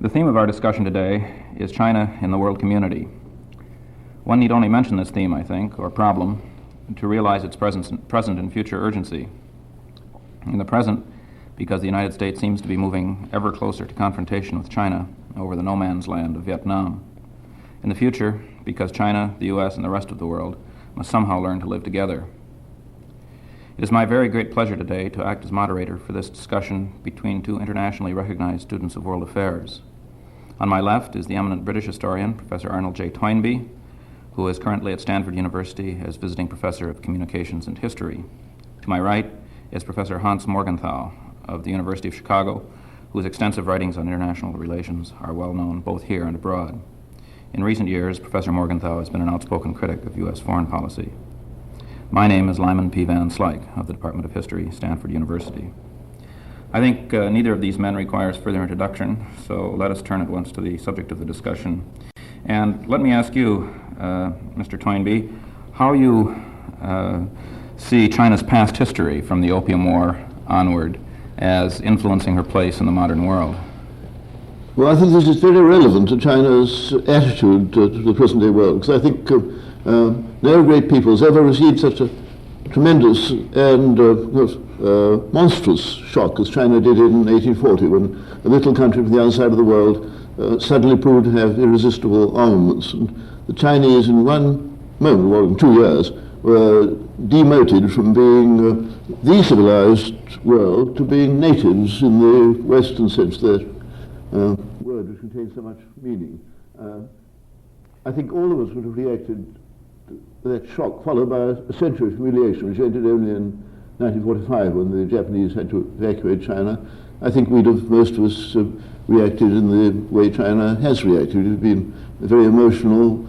The theme of our discussion today is China in the world community. One need only mention this theme, I think, or problem, to realize its present and future urgency. In the present, because the United States seems to be moving ever closer to confrontation with China over the no-man's land of Vietnam. In the future, because China, the U.S., and the rest of the world must somehow learn to live together. It is my very great pleasure today to act as moderator for this discussion between two internationally recognized students of world affairs. On my left is the eminent British historian, Professor Arnold J. Toynbee, who is currently at Stanford University as visiting professor of communications and history. To my right is Professor Hans Morgenthau of the University of Chicago, whose extensive writings on international relations are well known both here and abroad. In recent years, Professor Morgenthau has been an outspoken critic of U.S. foreign policy. My name is Lyman Van Slyke of the Department of History, Stanford University. I think neither of these men requires further introduction, so let us turn at once to the subject of the discussion. And let me ask you, Mr. Toynbee, how you see China's past history from the Opium War onward as influencing her place in the modern world. Well, I think this is very relevant to China's attitude to the present-day world, because I think no great people has ever received such a tremendous and monstrous shock as China did in 1840, when a little country from the other side of the world suddenly proved to have irresistible armaments. And the Chinese, in one moment, well, in 2 years, were demoted from being the civilized world to being natives in the Western sense, that word which contains so much meaning. I think all of us would have reacted to that shock, followed by a century of humiliation, which ended only in 1945 when the Japanese had to evacuate China. I think most of us reacted in the way China has reacted. It has been very emotional,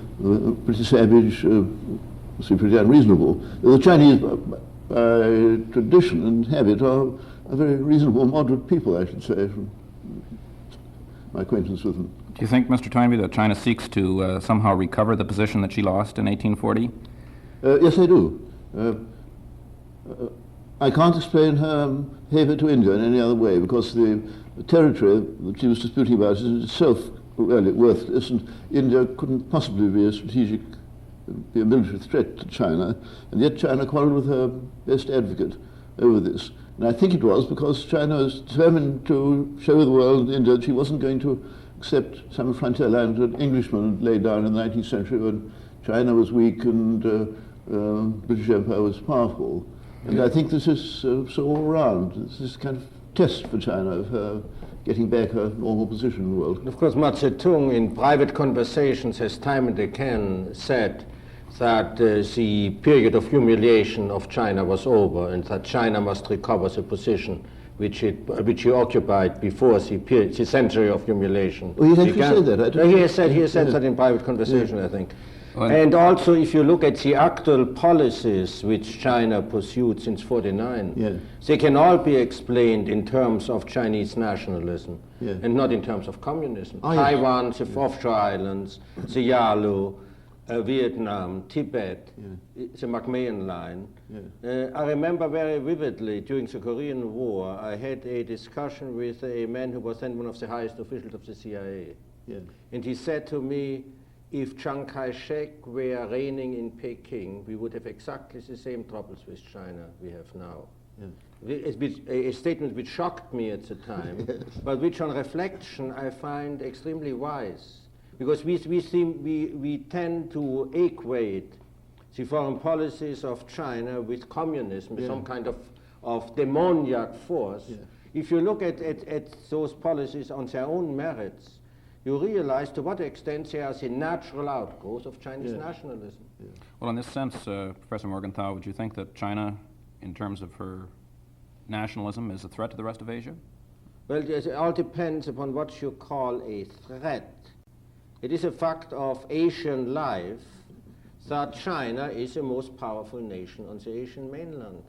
pretty savage, pretty unreasonable. The Chinese, by tradition and habit, are a very reasonable, moderate people, I should say, from my acquaintance with them. Do you think, Mr. Toynbee, that China seeks to somehow recover the position that she lost in 1840? Yes, I do. I can't explain her behavior to India in any other way, because the territory that she was disputing about is itself really worthless, and India couldn't possibly be a military threat to China, and yet China quarreled with her best advocate over this. And I think it was because China was determined to show the world, India, that she wasn't going to accept some frontier land that Englishmen had laid down in the 19th century when China was weak and British Empire was powerful. And I think this is so all around. This is kind of test for China of her getting back her normal position in the world. Of course, Mao Zedong in private conversations has time and again said that the period of humiliation of China was over, and that China must recover the position which he occupied before the century of humiliation. Oh, he actually said that. He has said that in private conversation, I think. Well, and also, if you look at the actual policies which China pursued since 1949, they can all be explained in terms of Chinese nationalism and not in terms of communism. Taiwan, the offshore islands, the Yalu, Vietnam, Tibet, the McMahon Line. I remember very vividly during the Korean War, I had a discussion with a man who was then one of the highest officials of the CIA. And he said to me, if Chiang Kai-shek were reigning in Peking, we would have exactly the same troubles with China we have now. A statement which shocked me at the time, but which on reflection I find extremely wise. Because we tend to equate the foreign policies of China with communism, some kind of demoniac force. If you look at those policies on their own merits, you realize to what extent they are the natural outgrowth of Chinese nationalism. Well, in this sense, Professor Morgenthau, would you think that China, in terms of her nationalism, is a threat to the rest of Asia? Well, it all depends upon what you call a threat. It is a fact of Asian life that China is the most powerful nation on the Asian mainland,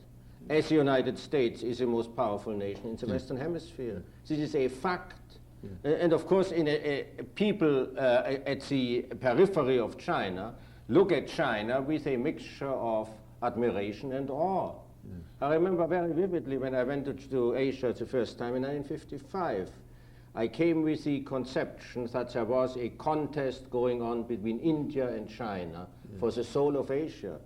as the United States is the most powerful nation in the Western Hemisphere. This is a fact. And of course, people at the periphery of China look at China with a mixture of admiration and awe. I remember very vividly when I went to Asia the first time in 1955. I came with the conception that there was a contest going on between India and China for the soul of Asia.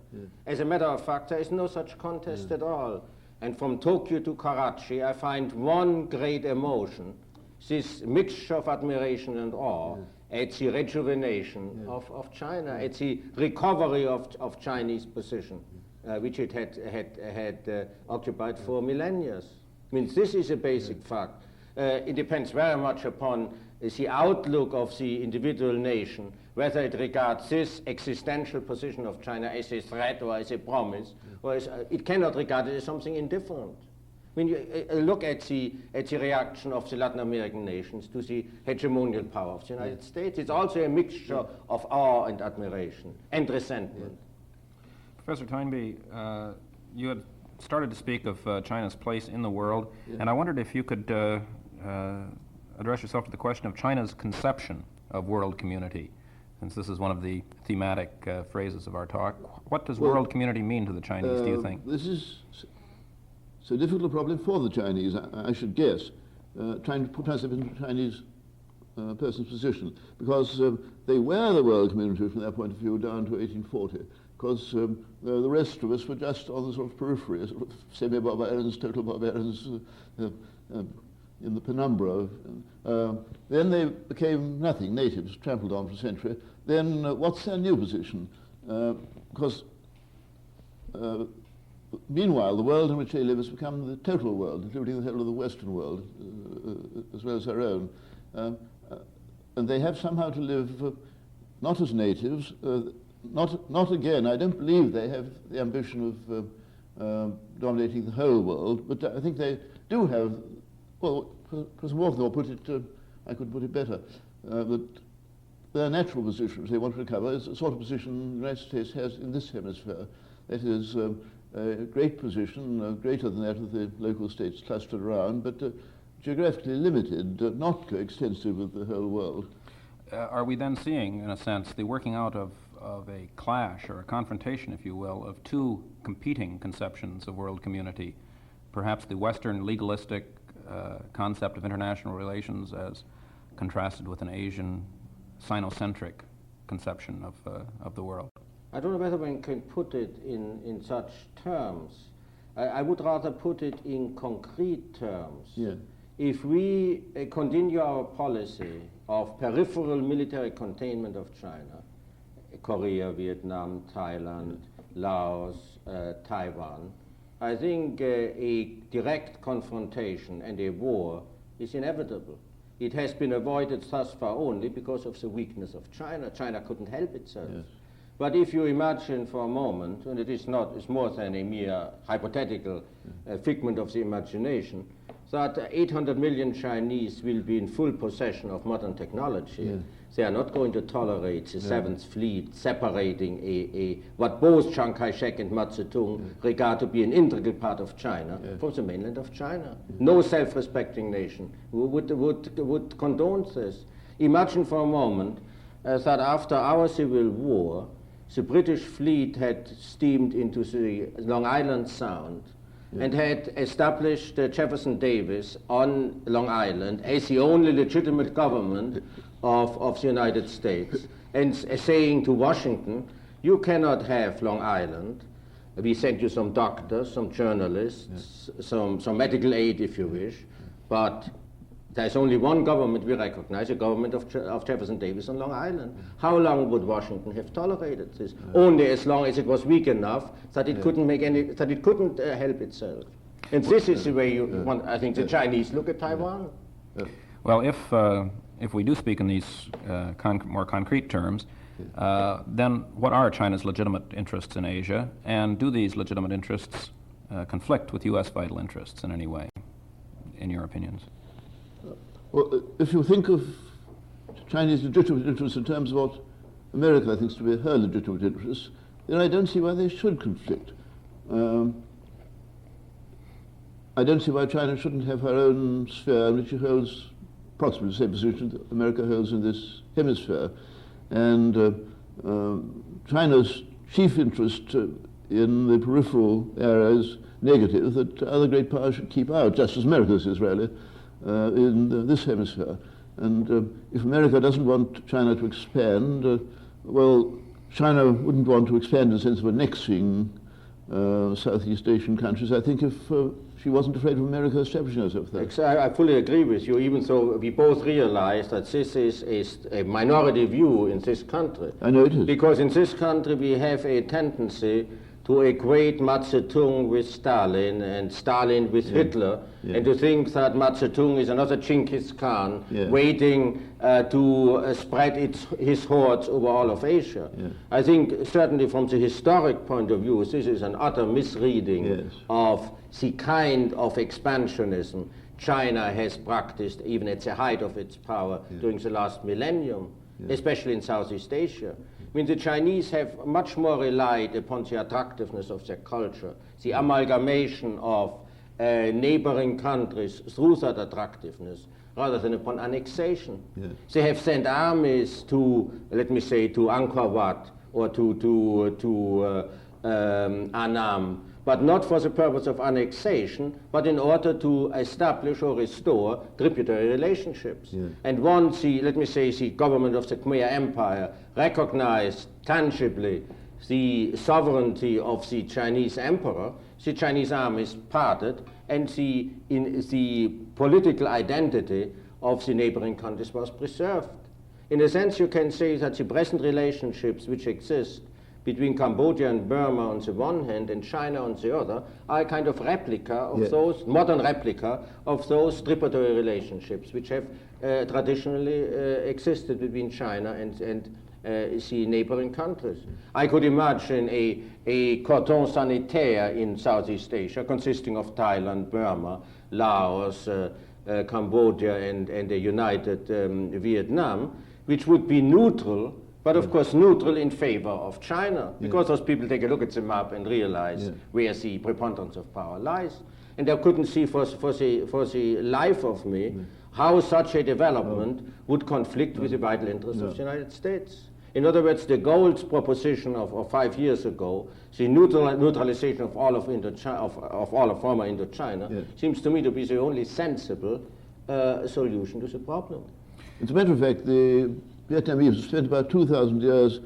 As a matter of fact, there is no such contest at all. And from Tokyo to Karachi, I find one great emotion, this mixture of admiration and awe at the rejuvenation of China, at the recovery of Chinese position, which it had occupied for millennia. I mean, this is a basic fact. It depends very much upon the outlook of the individual nation, whether it regards this existential position of China as a threat or as a promise, or as, it cannot regard it as something indifferent. I mean, you look at the reaction of the Latin American nations to the hegemonial power of the United States. It's also a mixture of awe and admiration and resentment. Professor Toynbee, you had started to speak of China's place in the world, and I wondered if you could address yourself to the question of China's conception of world community, since this is one of the thematic phrases of our talk. What does world community mean to the Chinese, do you think? This is so difficult a problem for the Chinese, I should guess, trying to put myself into the Chinese person's position, because they were the world community from their point of view down to 1840, because the rest of us were just on the sort of periphery, sort of semi-barbarians, total barbarians in the penumbra. Then they became nothing, natives, trampled on for a century. Then what's their new position? Because meanwhile, the world in which they live has become the total world, including the whole of the Western world, as well as their own. And they have somehow to live not as natives, not again, I don't believe they have the ambition of dominating the whole world, but I think they do have, well, Professor Morgenthau put it, I could put it better, that their natural position, which they want to recover, is the sort of position the United States has in this hemisphere. That is a great position, greater than that of the local states clustered around, but geographically limited, not coextensive with the whole world. Are we then seeing, in a sense, the working out of a clash or a confrontation, if you will, of two competing conceptions of world community? Perhaps the Western legalistic concept of international relations as contrasted with an Asian Sinocentric conception of the world. I don't know whether one can put it in such terms. I would rather put it in concrete terms. Yeah. If we continue our policy of peripheral military containment of China, Korea, Vietnam, Thailand, Laos, Taiwan, I think a direct confrontation and a war is inevitable. It has been avoided thus far only because of the weakness of China. China couldn't help itself. Yes. But if you imagine for a moment, and it's more than a mere hypothetical figment of the imagination, that 800 million Chinese will be in full possession of modern technology. Yeah. They are not going to tolerate the Seventh Fleet separating what both Chiang Kai-shek and Mao Zedong regard to be an integral part of China from the mainland of China. No self-respecting nation would condone this. Imagine for a moment that after our Civil War, the British fleet had steamed into the Long Island Sound and had established Jefferson Davis on Long Island as the only legitimate government of the United States, and saying to Washington, you cannot have Long Island. We send you some doctors, some journalists, some medical aid if you wish, but there's only one government we recognize, the government of Jefferson Davis on Long Island. How long would Washington have tolerated this? Only as long as it was weak enough that it couldn't help itself. And this is the way I think the Chinese look at Taiwan. Well, if we do speak in these more concrete terms, then what are China's legitimate interests in Asia, and do these legitimate interests conflict with U.S. vital interests in any way, in your opinions? Well, if you think of Chinese legitimate interests in terms of what America thinks to be her legitimate interests, then I don't see why they should conflict. I don't see why China shouldn't have her own sphere in which she holds approximately the same position that America holds in this hemisphere. And China's chief interest in the peripheral area is negative, that other great powers should keep out, just as America's is really. in this hemisphere. And if America doesn't want China to expand, well, China wouldn't want to expand in the sense of annexing Southeast Asian countries, I think, if she wasn't afraid of America establishing herself there. I fully agree with you, even though we both realize that this is a minority view in this country. I know it is. Because in this country we have a tendency to equate Mao Zedong with Stalin and Stalin with Hitler, and to think that Mao Zedong is another Genghis Khan waiting to spread his hordes over all of Asia. I think certainly from the historic point of view, this is an utter misreading of the kind of expansionism China has practiced even at the height of its power during the last millennium, especially in Southeast Asia. I mean, the Chinese have much more relied upon the attractiveness of their culture, the amalgamation of neighboring countries through that attractiveness, rather than upon annexation. They have sent armies to, let me say, to Angkor Wat or to Annam, but not for the purpose of annexation, but in order to establish or restore tributary relationships. And once let me say, the government of the Khmer Empire recognized tangibly the sovereignty of the Chinese emperor, the Chinese armies parted, and the political identity of the neighboring countries was preserved. In a sense, you can say that the present relationships which exist between Cambodia and Burma on the one hand and China on the other are a kind of replica of those, modern replica of those tributary relationships which have traditionally existed between China and the neighboring countries. I could imagine a cordon sanitaire in Southeast Asia consisting of Thailand, Burma, Laos, Cambodia and a united Vietnam, which would be neutral, but of course neutral in favor of China, because those people take a look at the map and realize where the preponderance of power lies. And I couldn't see for the life of me how such a development would conflict with the vital interests of the United States. In other words, de Gaulle's proposition of 5 years ago, the neutralization of all of former Indochina, seems to me to be the only sensible solution to the problem. As a matter of fact, the Vietnamese spent about 2,000 years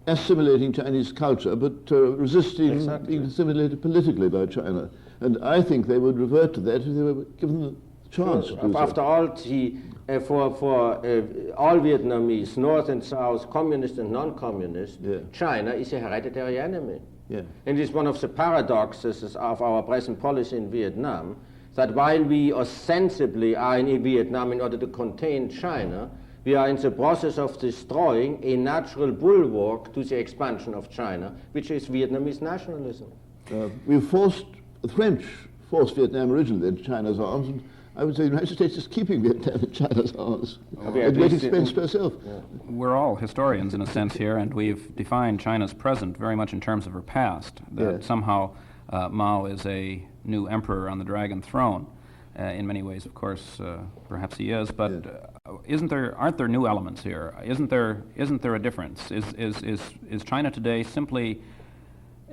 assimilating Chinese culture, but resisting being assimilated politically by China. And I think they would revert to that if they were given the chance to do so. After all, for all Vietnamese, North and South, communist and non-communist, China is a hereditary enemy. And it's one of the paradoxes of our present policy in Vietnam, that while we ostensibly are in Vietnam in order to contain China, we are in the process of destroying a natural bulwark to the expansion of China, which is Vietnamese nationalism. The French forced Vietnam originally into China's arms, and I would say the United States is keeping Vietnam in China's arms at great expense to herself. We're all historians in a sense here, and we've defined China's present very much in terms of her past, that somehow Mao is a new emperor on the dragon throne. In many ways, of course, perhaps he is, but aren't there new elements here? Isn't there a difference? Is China today simply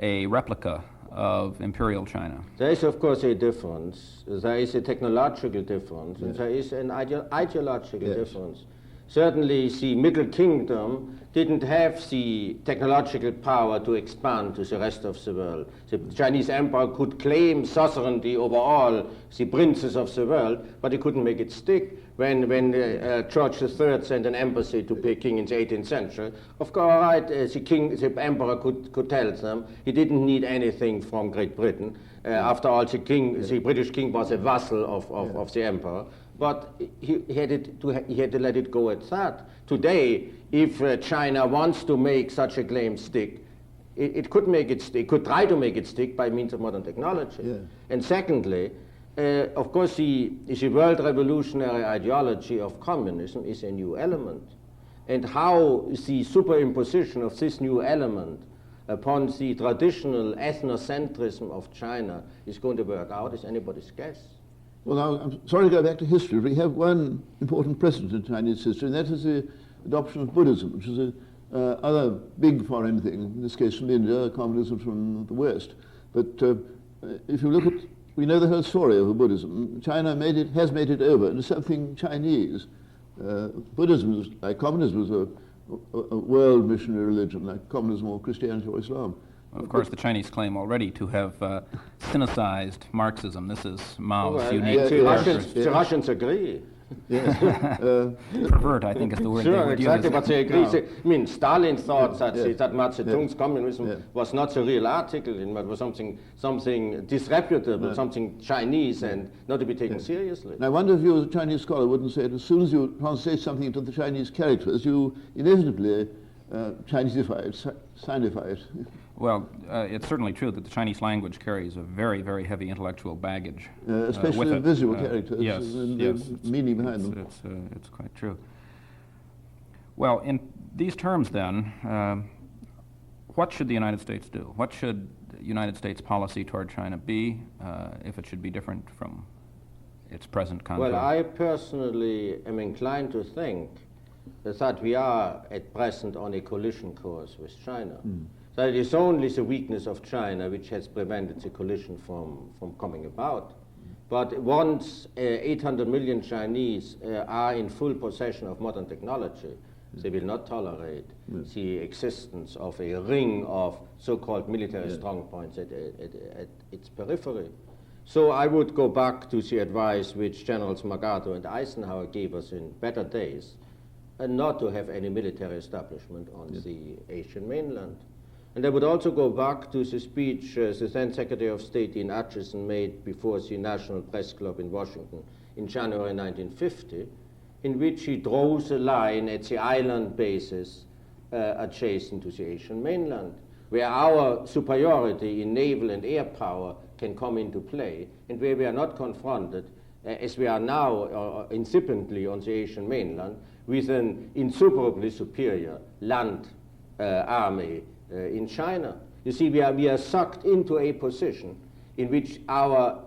a replica of imperial China? There is, of course, a difference. There is a technological difference, and there is an ideological difference. Certainly, the Middle Kingdom didn't have the technological power to expand to the rest of the world. The Chinese emperor could claim suzerainty over all the princes of the world, but he couldn't make it stick. When George III sent an embassy to Peking in the 18th century, of course, the emperor could tell them he didn't need anything from Great Britain. After all, the British king was a vassal of the emperor. But he had to let it go at that. Today, if China wants to make such a claim stick, it could make it stick. It could try to make it stick by means of modern technology. And secondly, of course, the world revolutionary ideology of communism is a new element. And how the superimposition of this new element upon the traditional ethnocentrism of China is going to work out is anybody's guess. Well, now, I'm sorry to go back to history. We have one important precedent in Chinese history, and that is the adoption of Buddhism, which is other big foreign thing, in this case from India, communism from the West. But if you look at we know the whole story of Buddhism. China has made it over into something Chinese. Buddhism, like communism, was a world missionary religion, like communism or Christianity or Islam. Of course, the Chinese claim already to have Sinicized Marxism. This is Mao's unique characteristic. The Russians agree. Yes. Pervert, I think, is the word they Sure, would exactly, use. but they agree. I mean, Stalin thought that Mao Zedong's communism was not a real article, it was something disreputable, something Chinese and not to be taken seriously. Now, I wonder if you, as a Chinese scholar, wouldn't say that as soon as you translate something into the Chinese characters, you inevitably Chinesify it, Sinify it. Well, it's certainly true that the Chinese language carries a very, very heavy intellectual baggage. Especially with the it. visual characters Yes, and yes, the meaning behind them. It's quite true. Well, in these terms then, what should the United States do? What should United States policy toward China be if it should be different from its present contour? Well, I personally am inclined to think that we are at present on a collision course with China. So it is only the weakness of China which has prevented the collision from coming about. But once 800 million Chinese are in full possession of modern technology, they will not tolerate the existence of a ring of so-called military strongpoints at its periphery. So I would go back to the advice which Generals MacArthur and Eisenhower gave us in better days, and not to have any military establishment on the Asian mainland. And I would also go back to the speech the then Secretary of State Dean Acheson made before the National Press Club in Washington in January 1950, in which he draws a line at the island bases adjacent to the Asian mainland, where our superiority in naval and air power can come into play, and where we are not confronted, as we are now incipiently on the Asian mainland, with an insuperably superior land army in China. You see, we are sucked into a position in which our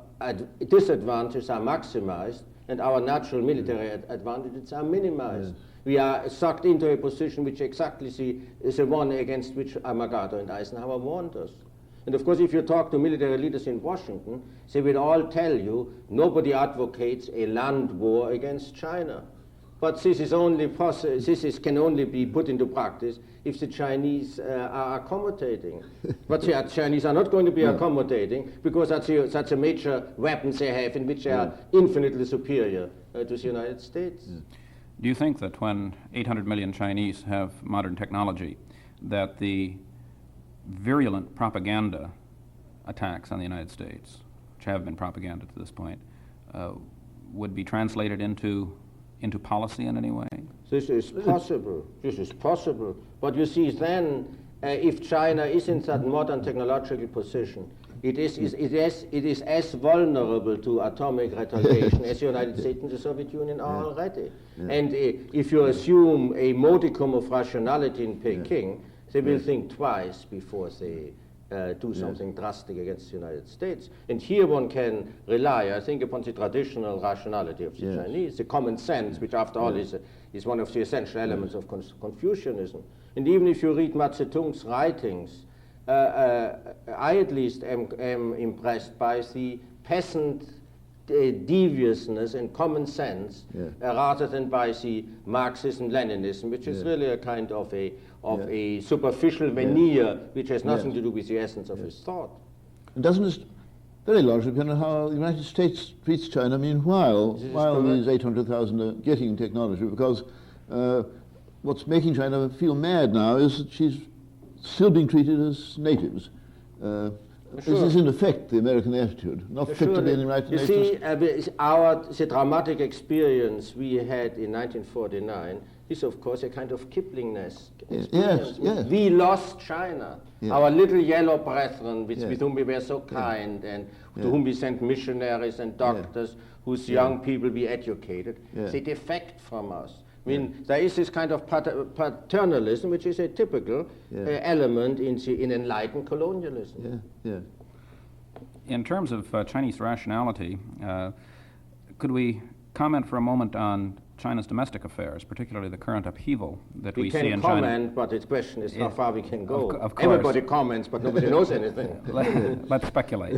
disadvantages are maximized and our natural military advantages are minimized. We are sucked into a position which exactly is the one against which MacArthur and Eisenhower warned us. And of course, if you talk to military leaders in Washington, they will all tell you nobody advocates a land war against China. But this is only can only be put into practice if the Chinese are accommodating. But the Chinese are not going to be accommodating because that's a major weapon they have in which they are infinitely superior to the United States. Do you think that when 800 million Chinese have modern technology, that the virulent propaganda attacks on the United States, which have been propaganda to this point, would be translated into policy in any way? This is possible. This is possible. But you see, then, if China is in that modern technological position, it is as vulnerable to atomic retaliation as the United States and the Soviet Union are already. And if you assume a modicum of rationality in Peking, they will think twice before they do something drastic against the United States. And here one can rely, I think, upon the traditional rationality of the Chinese, the common sense, which after all is one of the essential elements of Confucianism. And even if you read Mao Zedong's writings, I at least am impressed by the peasant deviousness and common sense rather than by the Marxism-Leninism, which is really a kind of a superficial veneer which has nothing to do with the essence of his thought. And doesn't it very largely depend on how the United States treats China while these 800,000 are getting technology? Because what's making China feel mad now is that she's still being treated as natives. This is in effect the American attitude, not fit to be in the United Nations. You see, the dramatic experience we had in 1949 is, of course, a kind of Kipling-esque experience. Yes. We lost China, our little yellow brethren, with whom we were so kind and to whom we sent missionaries and doctors, whose young people we educated. They defect from us. I mean, there is this kind of paternalism, which is a typical element in enlightened colonialism. In terms of Chinese rationality, could we comment for a moment on China's domestic affairs, particularly the current upheaval that we see in China? We can comment, but the question is how far we can go. Of course. Everybody comments, but nobody knows anything. Let's speculate.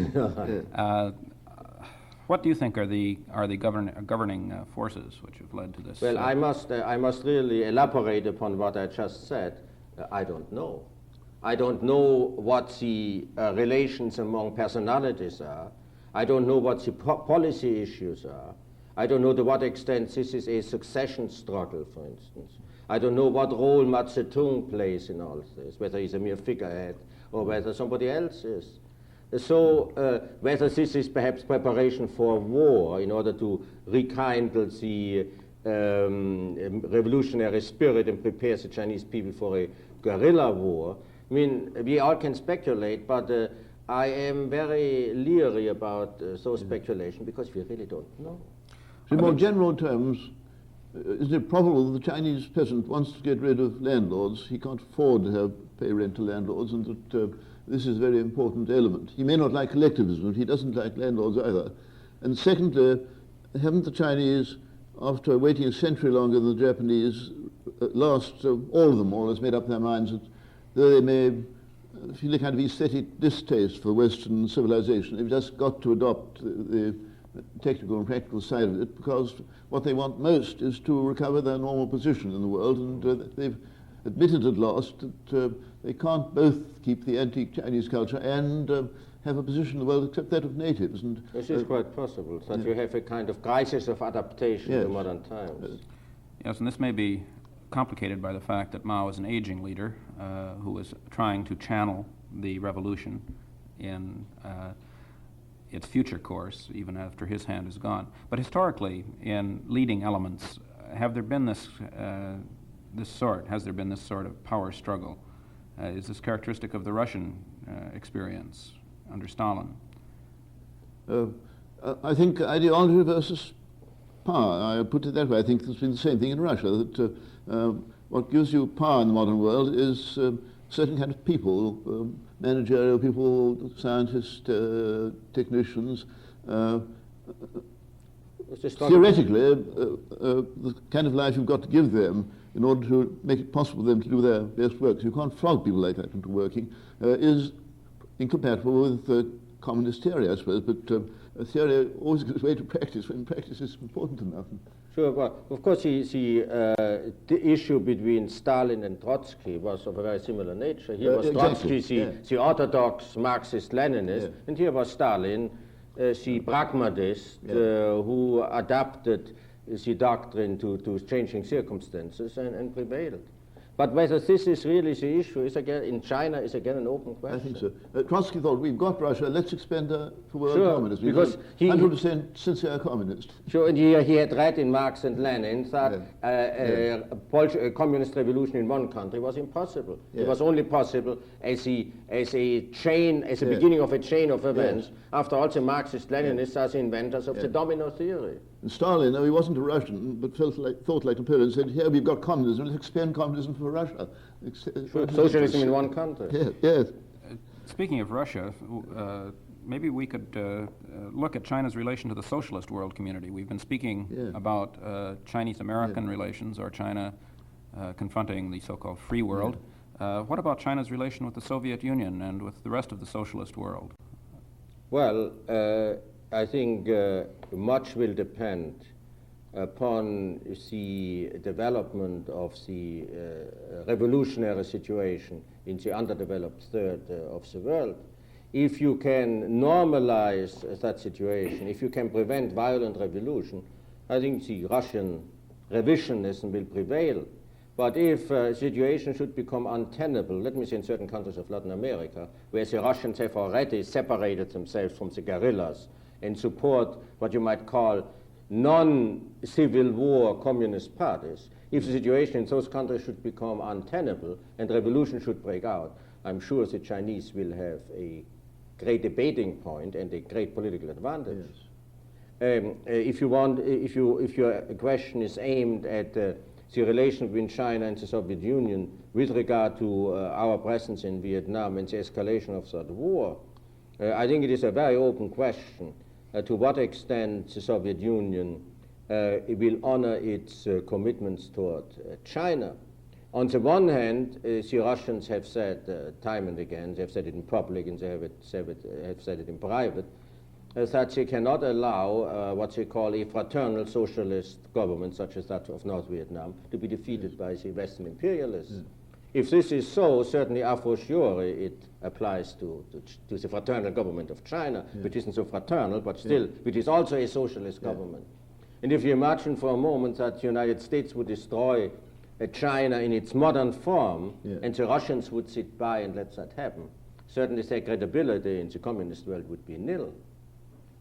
What do you think are the governing forces which have led to this? Well, I must really elaborate upon what I just said. I don't know. I don't know what the relations among personalities are. I don't know what the policy issues are. I don't know to what extent this is a succession struggle, for instance. I don't know what role Mao Zedong plays in all this, whether he's a mere figurehead or whether somebody else is. So whether this is perhaps preparation for war in order to rekindle the revolutionary spirit and prepare the Chinese people for a guerrilla war, I mean, we all can speculate, but I am very leery about those speculation because we really don't know. In more general terms, is it probable that the Chinese peasant wants to get rid of landlords? He can't afford to pay rent to landlords, and that this is a very important element. He may not like collectivism, but he doesn't like landlords either. And secondly, haven't the Chinese, after waiting a century longer than the Japanese, at last all of them more or less made up their minds that though they may feel a kind of aesthetic distaste for Western civilization, they've just got to adopt the technical and practical side of it, because what they want most is to recover their normal position in the world, and they've admitted at last that they can't both keep the antique Chinese culture and have a position in the world except that of natives. And this is quite possible, that you have a kind of crisis of adaptation to modern times. Yes, and this may be complicated by the fact that Mao is an aging leader who is trying to channel the revolution in its future course, even after his hand is gone. But historically, in leading elements, have there been this has there been this sort of power struggle? Is this characteristic of the Russian experience under Stalin? I think ideology versus power. I put it that way. I think there's been the same thing in Russia, that what gives you power in the modern world is certain kind of people, managerial people, scientists, technicians. Theoretically, the kind of life you've got to give them in order to make it possible for them to do their best work. So you can't flog people like that into working, is incompatible with communist theory, I suppose, but theory always gives way to practice when practice is important enough. Sure, well, of course the issue between Stalin and Trotsky was of a very similar nature. Here was exactly, Trotsky, the orthodox Marxist-Leninist, and here was Stalin, the pragmatist who adapted the doctrine to changing circumstances and prevailed. But whether this is really the issue is again in China is again an open question. I think so. Trotsky thought, we've got Russia, let's expand for world communism. Because he 100% sincere communist. Sure, and he had read in Marx and Lenin that a communist revolution in one country was impossible. It was only possible as a beginning of a chain of events. After all, the Marxist-Leninists are the inventors of the domino theory. And Stalin, though he wasn't a Russian, but thought like Napoleon, said, here we've got communism, let's expand communism for Russia. Socialism in one country. Yes. Speaking of Russia, maybe we could look at China's relation to the socialist world community. We've been speaking about Chinese-American relations, or China confronting the so-called free world. What about China's relation with the Soviet Union and with the rest of the socialist world? Well, I think much will depend upon the development of the revolutionary situation in the underdeveloped third of the world. If you can normalize that situation, if you can prevent violent revolution, I think the Russian revisionism will prevail. But if a situation should become untenable, let me say in certain countries of Latin America, where the Russians have already separated themselves from the guerrillas and support what you might call non-civil war communist parties, if the situation in those countries should become untenable and revolution should break out, I'm sure the Chinese will have a great debating point and a great political advantage. Yes. If your question is aimed at the relation between China and the Soviet Union with regard to our presence in Vietnam and the escalation of that war, I think it is a very open question to what extent the Soviet Union will honor its commitments toward China. On the one hand, the Russians have said time and again, they have said it in public and they have said it in private, that they cannot allow what they call a fraternal socialist government, such as that of North Vietnam, to be defeated by the Western imperialists. If this is so, certainly a fortiori it applies to the fraternal government of China, which isn't so fraternal, but still, which is also a socialist government. And if you imagine for a moment that the United States would destroy China in its modern form, and the Russians would sit by and let that happen, certainly their credibility in the communist world would be nil.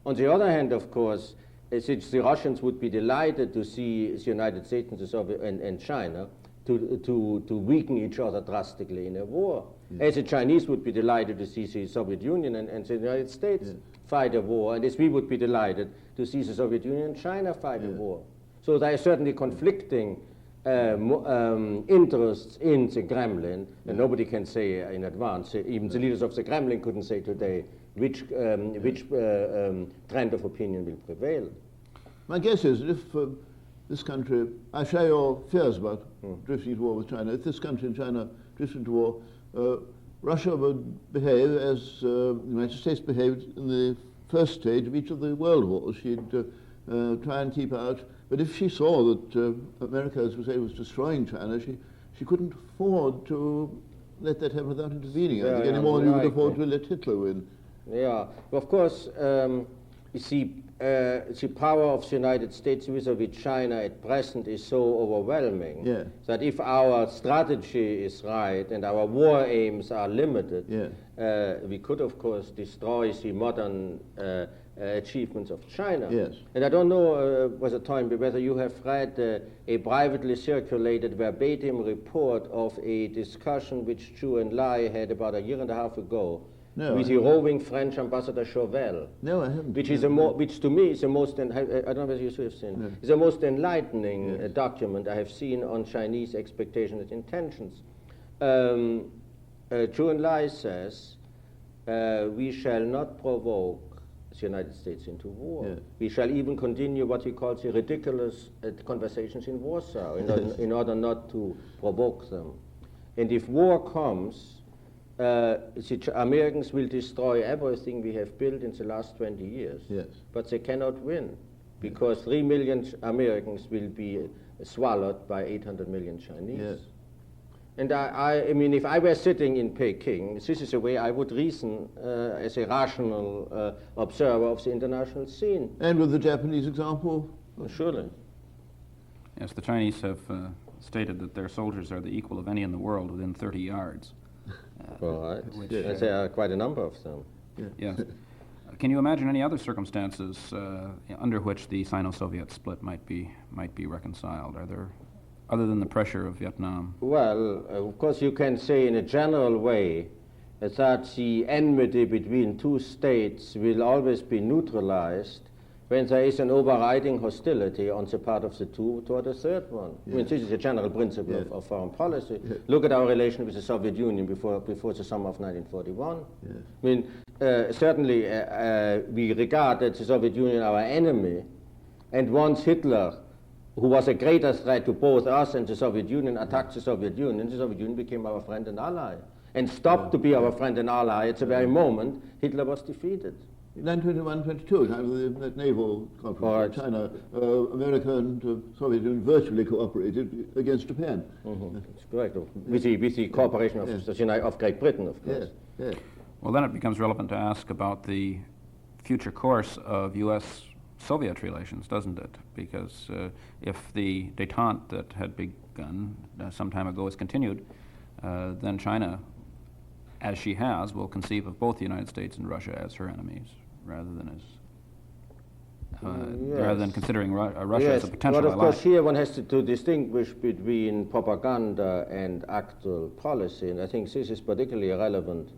On the other hand, of course, the Russians would be delighted to see the United States and, the Soviet, and China to weaken each other drastically in a war. As the Chinese would be delighted to see the Soviet Union and the United States fight a war, and as we would be delighted to see the Soviet Union and China fight a war. So there are certainly conflicting interests in the Kremlin, and nobody can say in advance, even the leaders of the Kremlin couldn't say today which trend of opinion will prevail. My guess is that if this country, I share your fears about drifting into war with China, if this country and China drifted into war, Russia would behave as the United States behaved in the first stage of each of the world wars. She'd try and keep out. But if she saw that America, as we say, was destroying China, she couldn't afford to let that happen without intervening. I think any more than you would afford to let Hitler win. Yeah, of course, you see, the power of the United States vis-à-vis China at present is so overwhelming that if our strategy is right and our war aims are limited, we could, of course, destroy the modern achievements of China. And I don't know, Professor Toynbee, whether you have read a privately circulated verbatim report of a discussion which Zhou Enlai had about a year and a half ago with the roving French ambassador Chauvel. No, I haven't. Which is which to me is the most, I don't know whether you have seen, is the most enlightening document I have seen on Chinese expectations and intentions. Zhou Enlai says, we shall not provoke the United States into war. We shall even continue what he calls the ridiculous conversations in Warsaw in order not to provoke them. And if war comes, the Americans will destroy everything we have built in the last 20 years. But they cannot win, because 3 million Americans will be swallowed by 800 million Chinese. And I mean, if I were sitting in Peking, this is the way I would reason as a rational observer of the international scene. And with the Japanese example? Surely. Yes, the Chinese have stated that their soldiers are the equal of any in the world within 30 yards. All right. Yes, there are quite a number of them. Yes. Can you imagine any other circumstances under which the Sino-Soviet split might be reconciled? Are there, other than the pressure of Vietnam? Well, of course, you can say in a general way that the enmity between two states will always be neutralized when there is an overriding hostility on the part of the two toward the third one. I mean, this is a general principle of foreign policy. Look at our relation with the Soviet Union before the summer of 1941. I mean, certainly we regarded the Soviet Union our enemy, and once Hitler, who was a greater threat to both us and the Soviet Union, attacked the Soviet Union became our friend and ally, and stopped to be our friend and ally at the very moment Hitler was defeated. 1921-22, time of that naval conference in China, America and Soviet Union virtually cooperated against Japan. That's correct, with the cooperation of Great Britain, of course. Well, then it becomes relevant to ask about the future course of U.S.-Soviet relations, doesn't it? Because if the détente that had begun some time ago is continued, then China, as she has, will conceive of both the United States and Russia as her enemies, rather than considering Russia as a potential ally. But of course here one has to distinguish between propaganda and actual policy, and I think this is particularly relevant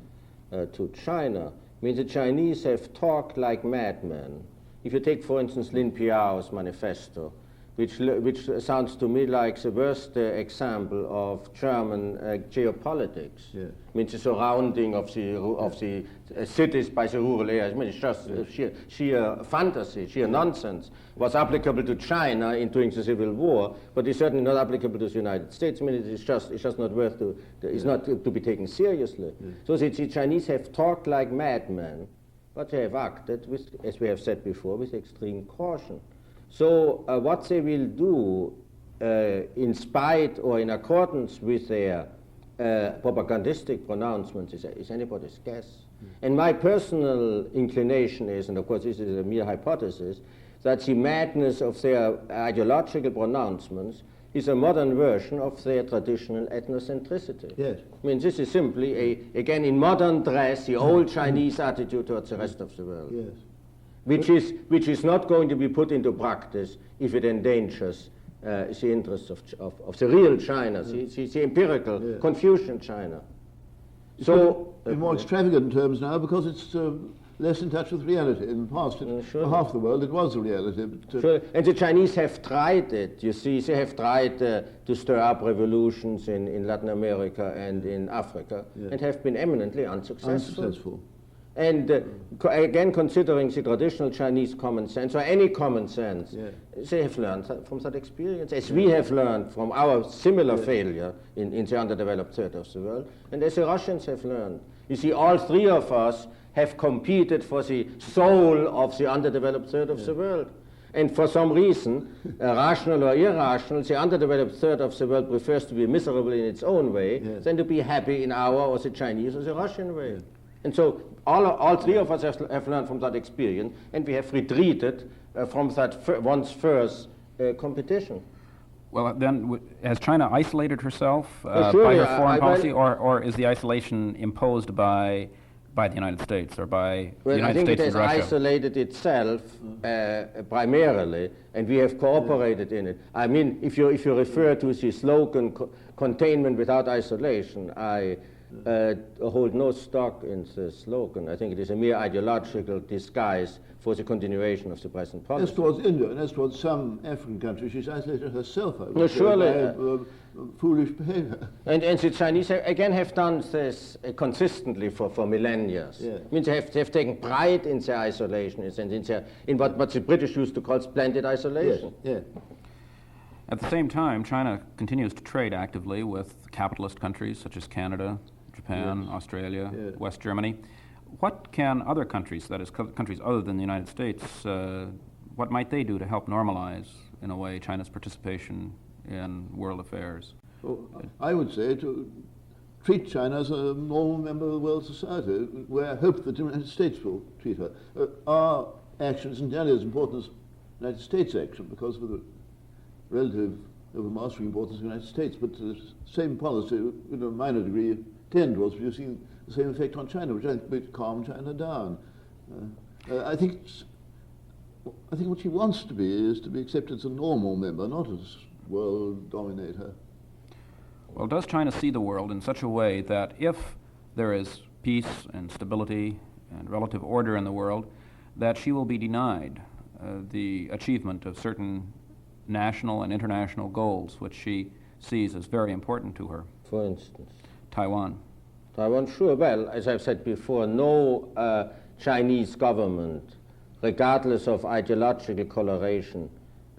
to China. I mean, the Chinese have talked like madmen. If you take, for instance, Lin Piao's manifesto, which sounds to me like the worst example of German geopolitics. I mean, the surrounding of the cities by the rural areas. I mean, it's just sheer fantasy, sheer nonsense. Was applicable to China during the Civil War, but it's certainly not applicable to the United States. I mean, it's just not worth it's not to be taken seriously. So the Chinese have talked like madmen. but they have acted, with, as we have said before, with extreme caution. So what they will do, in spite or in accordance with their propagandistic pronouncements, is anybody's guess. And my personal inclination is, and of course this is a mere hypothesis, that the madness of their ideological pronouncements is a modern version of their traditional ethnocentricity. Yes. I mean, this is simply, again, in modern dress, the old Chinese attitude towards the rest of the world. Yes. Which is not going to be put into practice if it endangers the interests of the real China, the empirical Confucian China. So, in more extravagant terms now, because it's less in touch with reality. In the past, for half the world, it was a reality. But, sure. And the Chinese have tried it. You see, they have tried to stir up revolutions in Latin America and in Africa, and have been eminently unsuccessful. And again, considering the traditional Chinese common sense, or any common sense, they have learned from that experience, as we have learned from our similar failure in the underdeveloped third of the world, and as the Russians have learned. You see, all three of us have competed for the soul of the underdeveloped third of the world. And for some reason, rational or irrational, the underdeveloped third of the world prefers to be miserable in its own way than to be happy in our, or the Chinese, or the Russian way. And so all three of us have learned from that experience, and we have retreated from that once first competition. Well, then, has China isolated herself by her foreign policy, or is the isolation imposed by the United States, or by the United States and Russia? I think it has isolated itself primarily, and we have cooperated in it. I mean, if you refer to the slogan, containment without isolation, I hold no stock in the slogan. I think it is a mere ideological disguise for the continuation of the present policy. As towards India, and as towards some African countries, she's isolated herself, I would say, surely, by foolish behavior. And the Chinese, again, have done this consistently for millennia. I mean, they have taken pride in their isolation, and in what the British used to call splendid isolation. At the same time, China continues to trade actively with capitalist countries such as Canada, Japan, Australia, West Germany. What can other countries, that is countries other than the United States, what might they do to help normalize, in a way, China's participation in world affairs? Well, I would say to treat China as a normal member of the world society, where I hope that the United States will treat her. Our action isn't nearly as important as the United States' action because of the relative overmastering importance of the United States, but the same policy, in a minor degree, tend towards producing the same effect on China, which I think would calm China down. I think what she wants to be is to be accepted as a normal member, not as world dominator. Well, does China see the world in such a way that if there is peace and stability and relative order in the world, that she will be denied the achievement of certain national and international goals, which she sees as very important to her? For instance? Taiwan. Taiwan, sure. Well, as I've said before, no Chinese government, regardless of ideological coloration,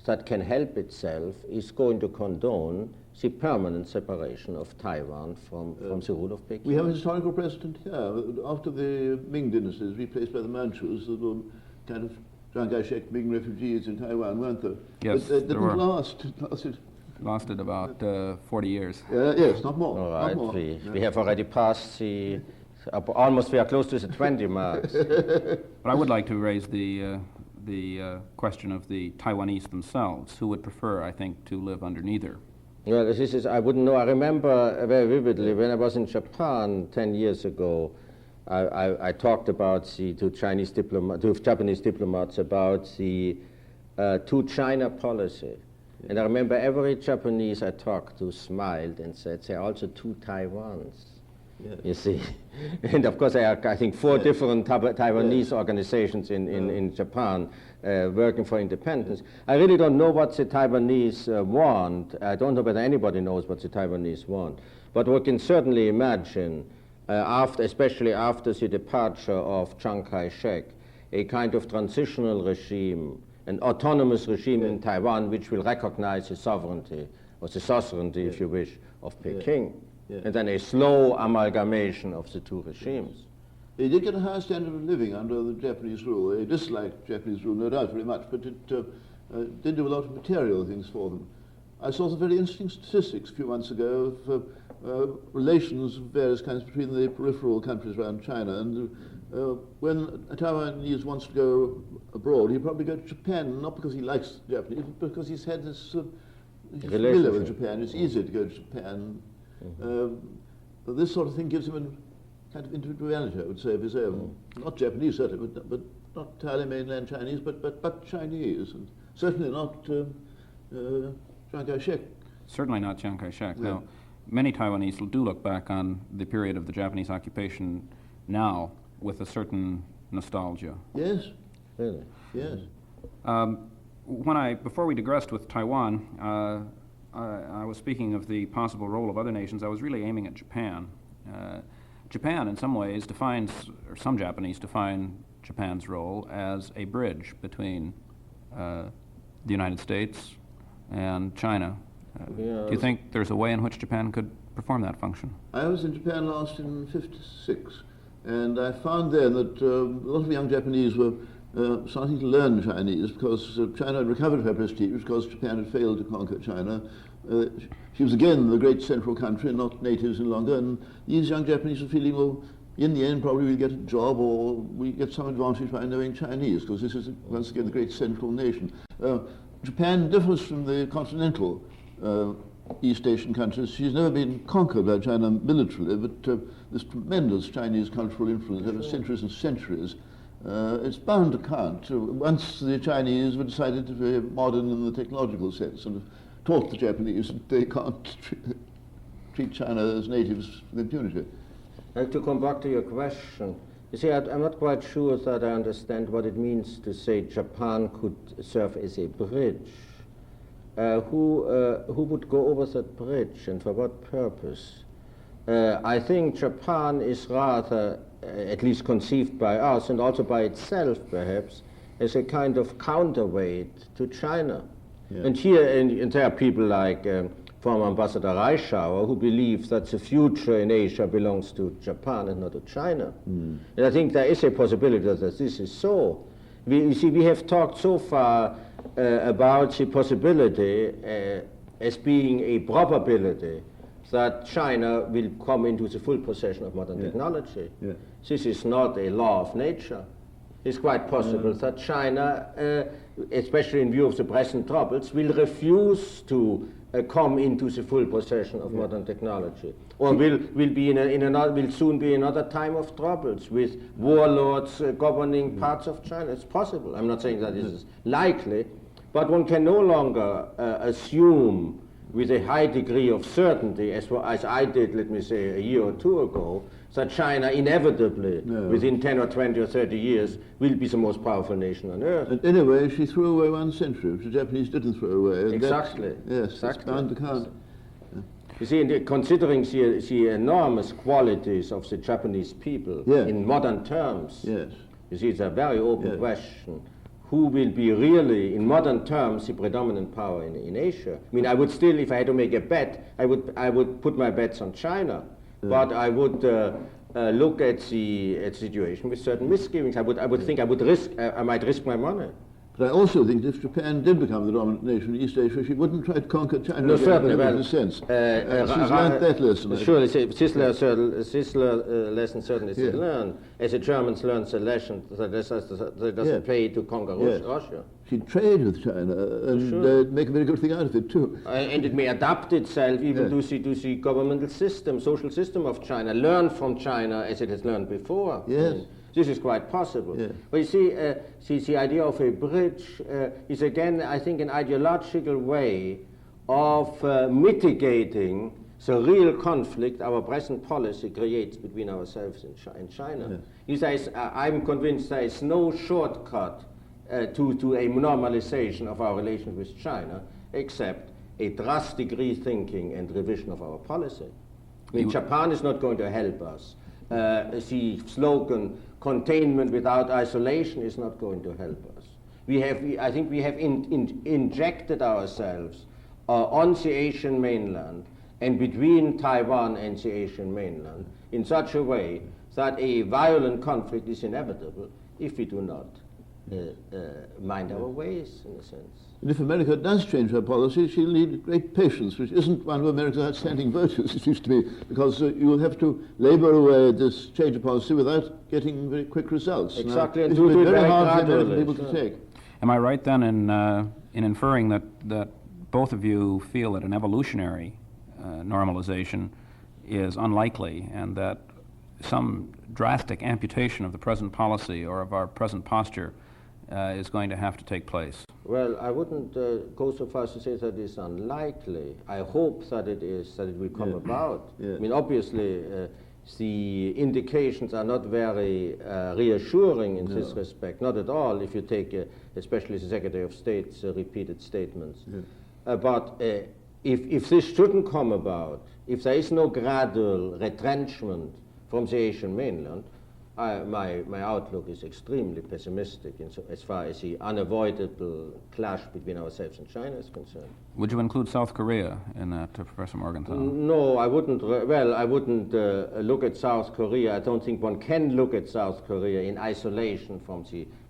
that can help itself, is going to condone the permanent separation of Taiwan from the rule of Peking. We have a historical precedent here. After the Ming dynasty was replaced by the Manchus, there were kind of Chiang-Kai-shek Ming refugees in Taiwan, weren't there? Yes, but they didn't last. Lasted about 40 years. Yes, not more. All right, not more. We have already passed the, almost we are close to the 20 marks. But I would like to raise the question of the Taiwanese themselves, who would prefer, I think, to live under neither. Well, this is, I wouldn't know. I remember very vividly when I was in Japan 10 years ago, I talked about to Japanese diplomats about the two-China policy. And I remember every Japanese I talked to smiled and said, there are also two Taiwans, you see. And of course, there are, I think, four different Taiwanese organizations in Japan working for independence. I really don't know what the Taiwanese want. I don't know whether anybody knows what the Taiwanese want. But we can certainly imagine, especially after the departure of Chiang Kai-shek, a kind of transitional regime, an autonomous regime in Taiwan which will recognize the sovereignty, or the suzerainty, if you wish, of Peking, and then a slow amalgamation of the two regimes. They did get a higher standard of living under the Japanese rule. They disliked Japanese rule, no doubt, very much, but it did do a lot of material things for them. I saw some very interesting statistics a few months ago of relations of various kinds between the peripheral countries around China. And when a Taiwanese wants to go abroad, he'll probably go to Japan, not because he likes the Japanese, but because he's had this he's familiar with Japan. It's easier to go to Japan. This sort of thing gives him a kind of individuality, I would say, of his own. Not Japanese, certainly, but not entirely mainland Chinese, but Chinese, and certainly not Chiang Kai-shek. Certainly not Chiang Kai-shek. Yeah. Now, many Taiwanese do look back on the period of the Japanese occupation now with a certain nostalgia. Yes. Really? Yes. Before we digressed with Taiwan, I was speaking of the possible role of other nations. I was really aiming at Japan. Japan, in some ways, or some Japanese define Japan's role as a bridge between the United States and China. Do you think there's a way in which Japan could perform that function? I was in Japan last in '56, and I found then that a lot of young Japanese were starting to learn Chinese because China had recovered her prestige because Japan had failed to conquer China. She was again the great central country, not natives any longer, and these young Japanese were feeling, well, in the end probably we'll get a job or we get some advantage by knowing Chinese, because this is once again the great central nation. Japan differs from the continental East Asian countries. She's never been conquered by China militarily, but this tremendous Chinese cultural influence over centuries and centuries. It's bound to count once the Chinese were decided to be modern in the technological sense and have taught the Japanese that they can't treat China as natives with impunity. And to come back to your question, you see, I'm not quite sure that I understand what it means to say Japan could serve as a bridge. Who would go over that bridge and for what purpose? I think Japan is rather, at least conceived by us and also by itself perhaps, as a kind of counterweight to China. Yeah. And here, and there are people like former Ambassador Reischauer who believe that the future in Asia belongs to Japan and not to China. And I think there is a possibility that this is so. You see, we have talked so far about the possibility as being a probability that China will come into the full possession of modern technology. Yeah. This is not a law of nature. It's quite possible that China, especially in view of the present troubles, will refuse to come into the full possession of modern technology, or will soon be another time of troubles with warlords governing parts of China. It's possible. I'm not saying that this is likely, but one can no longer assume with a high degree of certainty, as I did, let me say, a year or two ago, that China inevitably, within 10 or 20 or 30 years, will be the most powerful nation on earth. And anyway, she threw away 1 century, which the Japanese didn't throw away. Exactly. Yes, exactly. It's bound to count. Yeah. You see, considering the enormous qualities of the Japanese people in modern terms, you see, it's a very open question. Who will be really, in modern terms, the predominant power in Asia? I mean, I would still, if I had to make a bet, I would put my bets on China, but I would look at the situation with certain misgivings. I would think I might risk my money. But I also think that if Japan did become the dominant nation in East Asia, she wouldn't try to conquer China. No, certainly. Well, in a sense. She's learned that lesson. Surely, this lesson certainly is learned. As the Germans learned the lesson that it doesn't pay to conquer Russia. She'd trade with China and make a very good thing out of it too. And it may adapt itself even to the governmental system, social system of China, learn from China as it has learned before. Yes. This is quite possible. Yeah. But you see, the idea of a bridge is again, I think, an ideological way of mitigating the real conflict our present policy creates between ourselves and China. Yeah. I'm convinced there is no shortcut to a normalization of our relations with China except a drastic rethinking and revision of our policy. I mean, Japan is not going to help us. The slogan, containment without isolation, is not going to help us. I think we have injected ourselves on the Asian mainland and between Taiwan and the Asian mainland in such a way that a violent conflict is inevitable if we do not mind our ways, in a sense. And if America does change her policy, she'll need great patience, which isn't one of America's outstanding virtues, it seems to me, because you will have to labor away at this change of policy without getting very quick results. Exactly, and do it very hard for the gradually. American people to take. Am I right then in inferring that both of you feel that an evolutionary normalization is unlikely, and that some drastic amputation of the present policy or of our present posture is going to have to take place? Well, I wouldn't go so far as to say that it's unlikely. I hope that it is, that it will come about. Yeah. I mean, obviously, the indications are not very reassuring in this respect, not at all, if you take especially the Secretary of State's repeated statements. Yeah. But if this shouldn't come about, if there is no gradual retrenchment from the Asian mainland, my outlook is extremely pessimistic as far as the unavoidable clash between ourselves and China is concerned. Would you include South Korea in that, Professor Morgenthau? No, I wouldn't. I wouldn't look at South Korea. I don't think one can look at South Korea in isolation from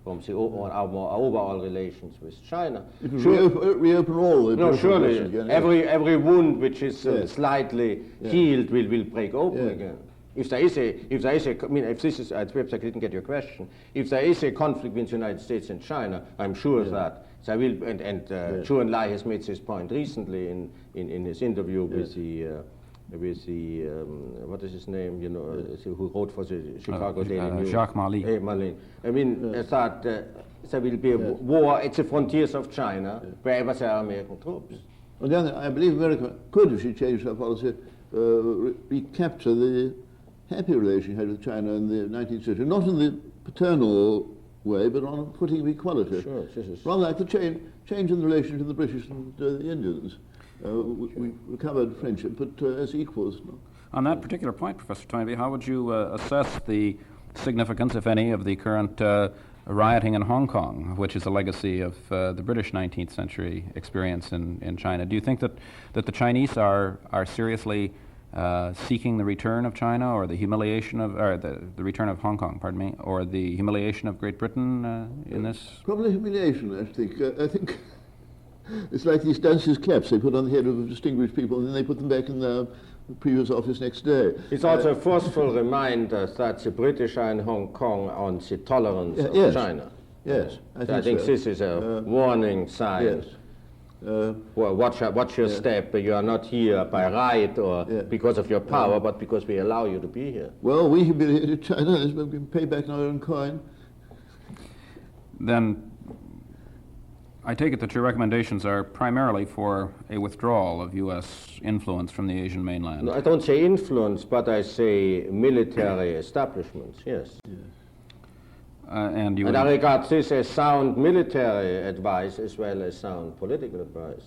our overall relations with China. It will reopen all the surely. again, Every wound which is slightly healed will break open again. If there is a, I mean, if this is, perhaps I didn't get your question. If there is a conflict between the United States and China, I'm sure that there will, and Zhou Enlai has made this point recently in his interview with the what is his name? You know, who wrote for the Chicago Daily News? Jacques Marly. Marly. I mean, that there will be a war at the frontiers of China wherever there are American troops. On the other hand, I believe America could, if she changed her policy, recapture the happy relation she had with China in the 19th century, not in the paternal way, but on a footing of equality. Sure, rather like the change in the relation to the British and the Indians. We recovered friendship, but as equals. On that particular point, Professor Toynbee, how would you assess the significance, if any, of the current rioting in Hong Kong, which is a legacy of the British 19th century experience in China? Do you think that the Chinese are seriously seeking the return of China, or the humiliation of, or the return of Hong Kong, pardon me, or the humiliation of Great Britain in this? Probably humiliation, I think. I think it's like these dancers' caps they put on the head of distinguished people, and then they put them back in the previous office next day. It's also a forceful reminder that the British are in Hong Kong on the tolerance of China. Yes, I think this is a warning sign. Yes. Well, watch your step. You are not here by right or because of your power, but because we allow you to be here. Well, we humiliated China. We can pay back in our own coin. Then I take it that your recommendations are primarily for a withdrawal of U.S. influence from the Asian mainland. No, I don't say influence, but I say military establishments, yes. And I regard this as sound military advice as well as sound political advice.